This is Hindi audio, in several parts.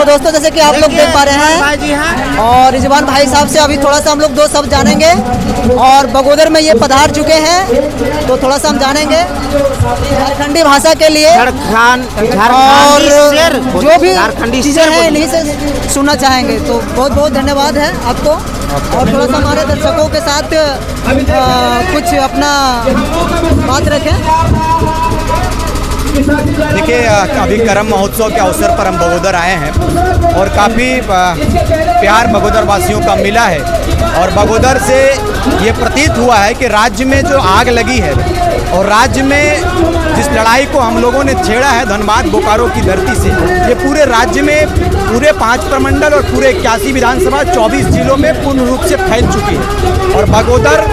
तो दोस्तों जैसे कि आप लोग देख पा रहे हैं और रिजवान भाई साहब से अभी थोड़ा सा हम लोग दो शब्द जानेंगे और बगोदर में ये पधार चुके हैं तो थोड़ा सा हम जानेंगे झारखंडी भाषा के लिए और जो भी चीज़ें हैं इन्हीं से सुनना चाहेंगे। तो बहुत बहुत धन्यवाद है आपको और थोड़ा सा हमारे दर्शकों के साथ कुछ अपना बात रखें। देखिए अभी करम महोत्सव के अवसर पर हम बगोदर आए हैं और काफ़ी प्यार बगोदर वासियों का मिला है और बगोदर से ये प्रतीत हुआ है कि राज्य में जो आग लगी है और राज्य में जिस लड़ाई को हम लोगों ने छेड़ा है धनबाद बोकारो की धरती से, ये पूरे राज्य में पूरे 5 प्रमंडल और पूरे 81 विधानसभा 24 जिलों में पूर्ण रूप से फैल चुकी है और बगोदर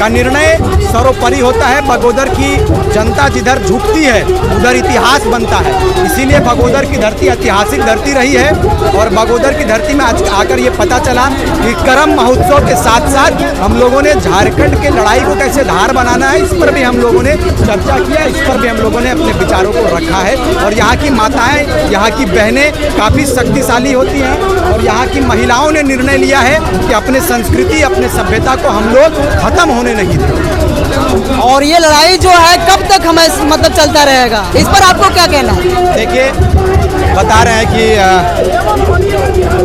का निर्णय सर्वोपरि होता है। बगोदर की जनता जिधर झुकती है उधर इतिहास बनता है, इसीलिए बगोदर की धरती ऐतिहासिक धरती रही है और बगोदर की धरती में आज आकर ये पता चला कि करम महोत्सव के साथ साथ हम लोगों ने झारखंड के लड़ाई को कैसे धार बनाना है इस पर भी हम लोगों ने चर्चा किया, इस पर भी हम लोगों ने अपने विचारों को रखा है और यहाँ की माताएं, यहाँ की बहनें काफ़ी शक्तिशाली होती हैं और यहाँ की महिलाओं ने निर्णय लिया है कि अपने संस्कृति अपने सभ्यता को हम लोग खत्म होने नहीं दें। और ये लड़ाई जो है कब तक हमें मतलब चलता रहेगा, इस पर आपको क्या कहना है? देखिए बता रहे हैं कि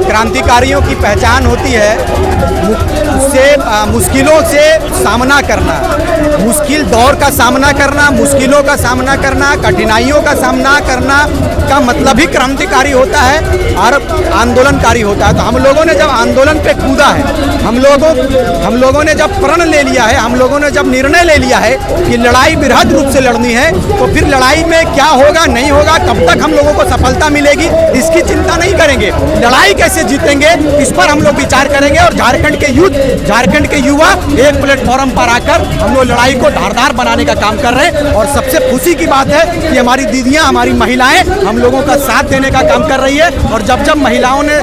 क्रांतिकारियों की पहचान होती है उससे मुश्किलों से सामना करना, मुश्किल दौर का सामना करना, मुश्किलों का सामना करना, कठिनाइयों का सामना करना का मतलब ही क्रांतिकारी होता है और आंदोलनकारी होता है। तो हम लोगों ने जब आंदोलन पे कूदा है, हम लोगों ने जब प्रण ले लिया है, हम लोगों ने जब निर्णय ले लिया है कि लड़ाई बृहद रूप से लड़नी है, तो फिर लड़ाई में क्या होगा नहीं होगा, कब तक हम लोगों को सफलता मिलेगी, इसकी चिंता नहीं करेंगे। लड़ाई कैसे जीतेंगे इस पर हम लोग विचार करेंगे और झारखंड के युवा एक प्लेटफॉर्म पर आकर हम लोग लड़ाई को धारदार बनाने का काम कर रहे हैं और सबसे खुशी की बात है कि हमारी दीदियां, हमारी महिलाएं हम लोगों का साथ देने का काम कर रही है और जब महिलाओं ने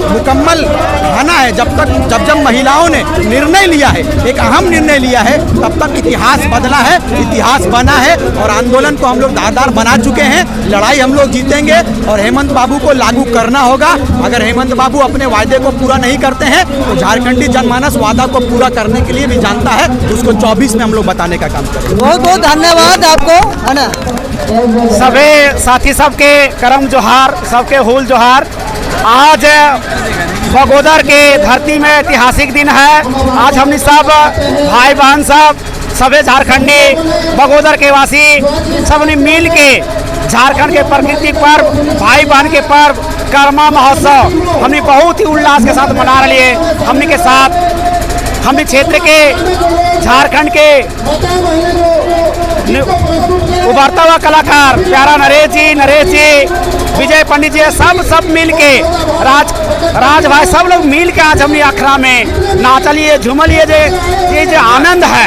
मुकम्मल खाना है, जब महिलाओं ने निर्णय लिया है, एक अहम निर्णय लिया है, तब तक इतिहास बदला है, इतिहास बना है और आंदोलन को हम लोग धारदार बना चुके हैं। लड़ाई हम लोग जीतेंगे और हेमंत बाबू को लागू करना होगा। अगर हेमंत बाबू अपने वायदे को पूरा नहीं करते हैं तो झारखंडी जनमानस वादा को पूरा करने के लिए भी जानता है, उसको 24 में हम लोग बताने का काम करेंगे। बहुत बहुत धन्यवाद आपको, है ना। सभी साथी सबके करम जोहार, सबके हुल जोहार। आज बगोदर के धरती में ऐतिहासिक दिन है। आज हमने सब भाई बहन सब सभी झारखंडी बगोदर के वासी सबने मिल के झारखंड के प्राकृतिक पर्व, भाई बहन के पर्व करमा महोत्सव हमने बहुत ही उल्लास के साथ मना रही है। हमने के साथ हमने क्षेत्र के झारखंड के उभरता हुआ कलाकार प्यारा नरेश जी, विजय पंडित जी सब मिल के राज भाई सब लोग मिल के आज हमने अखड़ा में नाचलिए झूमलिए। ये जो आनंद है,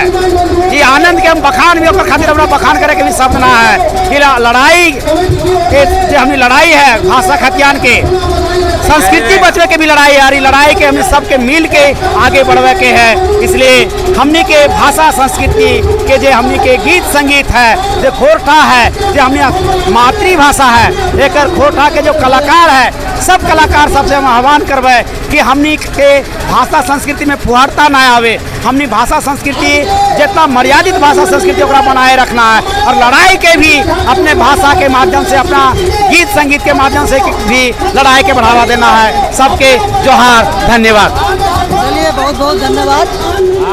ये आनंद के हम बखान भी ओकर खातिर अपना बखान करे के भी शब्द ना है कि लड़ाई के जो हमने लड़ाई है भाषा खतियान के संस्कृति बचवे के भी लड़ाई आ रही, लड़ाई के हमने सबके मिल के आगे बढ़वे के है। इसलिए हमने के भाषा संस्कृति के जो हमने के गीत संगीत है, जो खोरठा है, जो हमने मातृभाषा है, एक खोरठा के जो कलाकार है, सब कलाकार सबसे हम आह्वान करवे कि हमनी के भाषा संस्कृति में फुहारता ना आवे। हमनी भाषा संस्कृति जितना मर्यादित भाषा संस्कृति ओकरा बनाए रखना है और लड़ाई के भी अपने भाषा के माध्यम से, अपना गीत संगीत के माध्यम से भी लड़ाई के बढ़ावा देना है। सबके जोहार, धन्यवाद। चलिए बहुत बहुत धन्यवाद।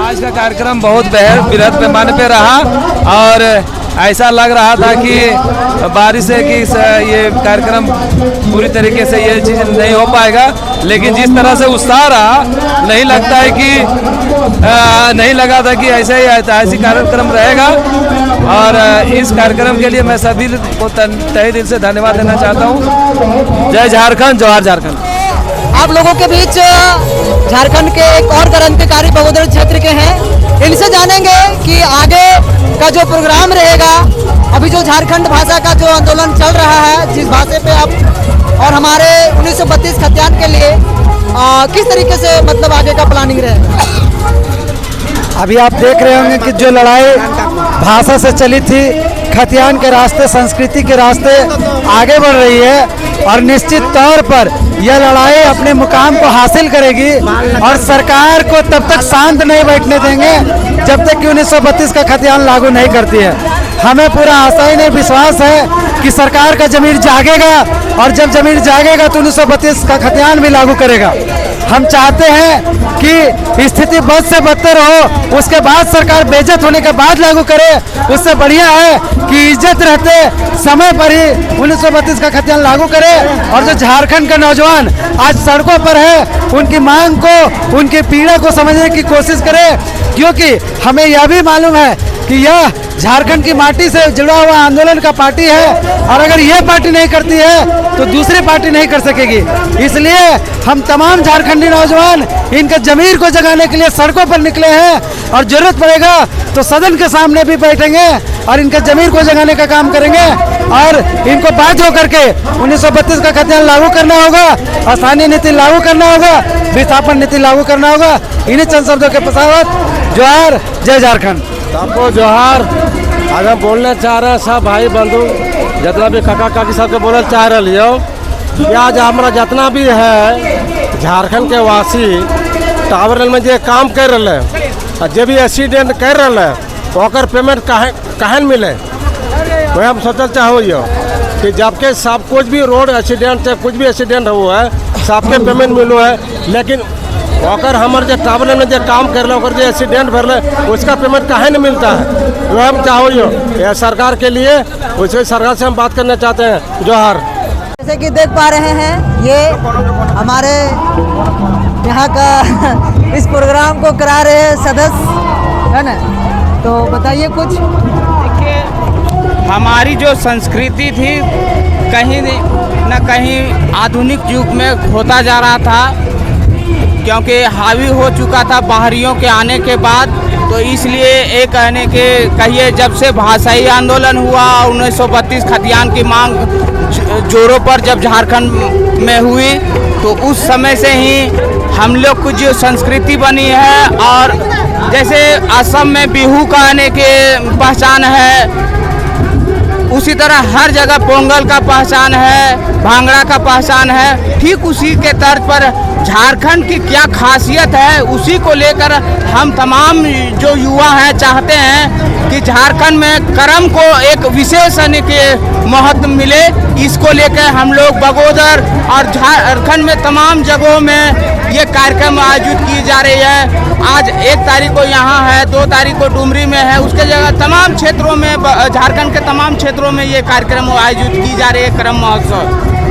आज का कार्यक्रम बहुत बृहद पैमाने पे रहा और ऐसा लग रहा था कि बारिश है कि ये कार्यक्रम पूरी तरीके से ये चीज़ नहीं हो पाएगा, लेकिन जिस तरह से उत्साह रहा नहीं लगता है कि नहीं लगा था कि ऐसा ही ऐतिहासिक कार्यक्रम रहेगा। और इस कार्यक्रम के लिए मैं सभी को तहे दिल से धन्यवाद देना चाहता हूँ। जय झारखंड, जोहार झारखंड। आप लोगों के बीच झारखंड के एक और क्रांतिकारी बगोदर क्षेत्र के हैं, इनसे जानेंगे कि आगे का जो प्रोग्राम रहेगा, अभी जो झारखंड भाषा का जो आंदोलन चल रहा है, जिस भाषा पे आप और हमारे 1932 खतियान के लिए किस तरीके से मतलब आगे का प्लानिंग रहेगा? अभी आप देख रहे होंगे कि जो लड़ाई भाषा से चली थी, खतियान के रास्ते, संस्कृति के रास्ते आगे बढ़ रही है और निश्चित तौर पर यह लड़ाई अपने मुकाम को हासिल करेगी और सरकार को तब तक शांत नहीं बैठने देंगे जब तक कि 1932 का खतियान लागू नहीं करती है। हमें पूरा आशा ही नहीं, विश्वास है कि सरकार का ज़मीर जागेगा और जब ज़मीर जागेगा तो 1932 का खतियान भी लागू करेगा। हम चाहते हैं कि स्थिति बद से बदतर हो, उसके बाद सरकार बेइज्जत होने के बाद लागू करे। उससे बढ़िया है कि इज्जत रहते समय पर ही 1932 का खतियान लागू करे। और जो झारखंड का नौजवान आज सड़कों पर है, उनकी मांग को, उनकी पीड़ा को समझने की कोशिश करे, क्योंकि हमें यह भी मालूम है कि यह झारखंड की माटी से जुड़ा हुआ आंदोलन का पार्टी है और अगर यह पार्टी नहीं करती है तो दूसरी पार्टी नहीं कर सकेगी। इसलिए हम तमाम झारखंडी नौजवान इनके ज़मीर को जगाने के लिए सड़कों पर निकले हैं और ज़रूरत पड़ेगा तो सदन के सामने भी बैठेंगे और इनके ज़मीर को जगाने का काम करेंगे और इनको बाध्य होकर के 1932 का खतियान लागू करना होगा, स्थानीय नीति लागू करना होगा, विस्थापन नीति लागू करना होगा। इन्हीं चंद शब्दों के पश्चात जोहार, जय झारखंड। सबको जोहार। आज हम बोलना चाह रहे हैं सब भाई बंधु जितना भी काका काकी सबके बोलना चाह रही हो कि आज हमारा जितना भी है झारखंड के वासी टावर में जो काम कर रहे हैं, जो भी एक्सीडेंट कर रहे हैं ओकर पेमेंट कहन मिले, वही हम सोचल चाहो कि जबकि सब कुछ भी रोड एक्सीडेंट से कुछ भी एक्सीडेंट हुआ है सबके पेमेंट मिलो है, लेकिन अगर हमारे जो टावर में जो काम कर रहे हैं जो एक्सीडेंट भर रहे उसका पेमेंट काहे नहीं मिलता है। वह हम चाहो यह सरकार के लिए, उसे सरकार से हम बात करना चाहते हैं। जोहार। जैसे कि देख पा रहे हैं ये हमारे यहाँ का इस प्रोग्राम को करा रहे सदस्य है ना, तो बताइए कुछ। देखिए, हमारी जो संस्कृति थी कहीं न कहीं आधुनिक युग में खोता जा रहा था, क्योंकि हावी हो चुका था बाहरियों के आने के बाद। तो इसलिए एक कहने के कहिए जब से भाषाई आंदोलन हुआ 1932 खतियान की मांग जोरों पर जब झारखंड में हुई, तो उस समय से ही हम लोग की जो संस्कृति बनी है। और जैसे असम में बिहू कहने के पहचान है, उसी तरह हर जगह पोंगल का पहचान है, भांगड़ा का पहचान है। ठीक उसी के तर्ज पर झारखंड की क्या खासियत है, उसी को लेकर हम तमाम जो युवा हैं चाहते हैं कि झारखंड में कर्म को एक विशेष के महत्व मिले। इसको लेकर हम लोग बगोदर और झारखंड में तमाम जगहों में ये कार्यक्रम आयोजित की जा रही है। आज 1 तारीख को यहाँ है, 2 तारीख को डुमरी में है, उसके जगह तमाम क्षेत्रों में, झारखंड के तमाम क्षेत्रों में ये कार्यक्रम आयोजित की जा रही है, कर्म महोत्सव।